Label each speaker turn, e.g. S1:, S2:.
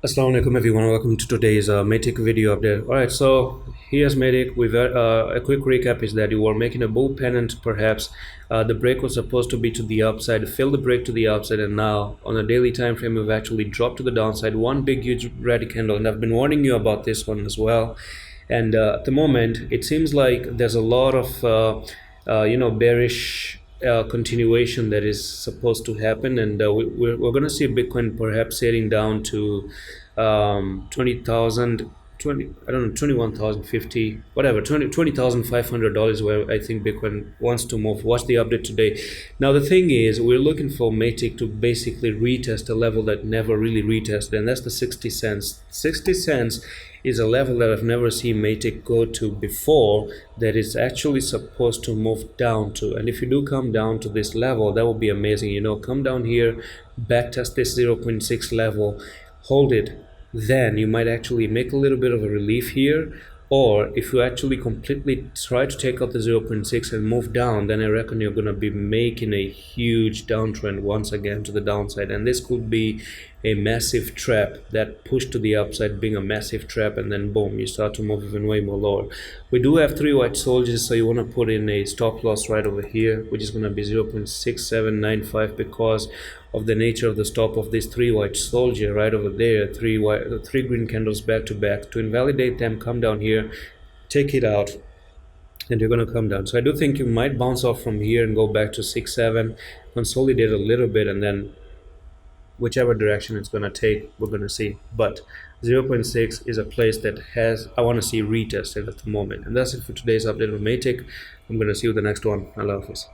S1: Assalamu alaikum everyone, welcome to today's Matic video update. Alright, so here's Matic. We've a quick recap is that you were making a bull pennant perhaps. The break was supposed to be to the upside, fill the break to the upside, and now on a daily time frame we've actually dropped to the downside. One big huge red candle, and I've been warning you about this one as well. And at the moment it seems like there's a lot of bearish continuation that is supposed to happen, and we're going to see Bitcoin perhaps heading down to 20,000, I don't know, 21,050, whatever, $20,500, where I think Bitcoin wants to move. Watch the update today. Now the thing is, we're looking for Matic to basically retest a level that never really retested, and that's the 60 cents. 60 cents is a level that I've never seen Matic go to before, that is actually supposed to move down to. And if you do come down to this level, that would be amazing. Come down here, backtest this 0.6 level, hold it, then you might actually make a little bit of a relief here. Or if you actually completely try to take out the 0.6 and move down, then I reckon you're going to be making a huge downtrend once again to the downside. And this could be a massive trap, that push to the upside being a massive trap, and then boom, you start to move even way more lower. We do have 3 white soldiers, so you want to put in a stop loss right over here, which is going to be 0.6795 because of the nature of the stop of this 3 white soldier right over there. Three green candles back to back. To invalidate them, come down here, take it out, and you're going to come down. So I do think you might bounce off from here and go back to 6-7, consolidate a little bit, and then whichever direction it's going to take, we're going to see. But 0.6 is a place that I want to see retested at the moment. And that's it for today's update on Matic. I'm going to see you the next one. Allah Hafiz.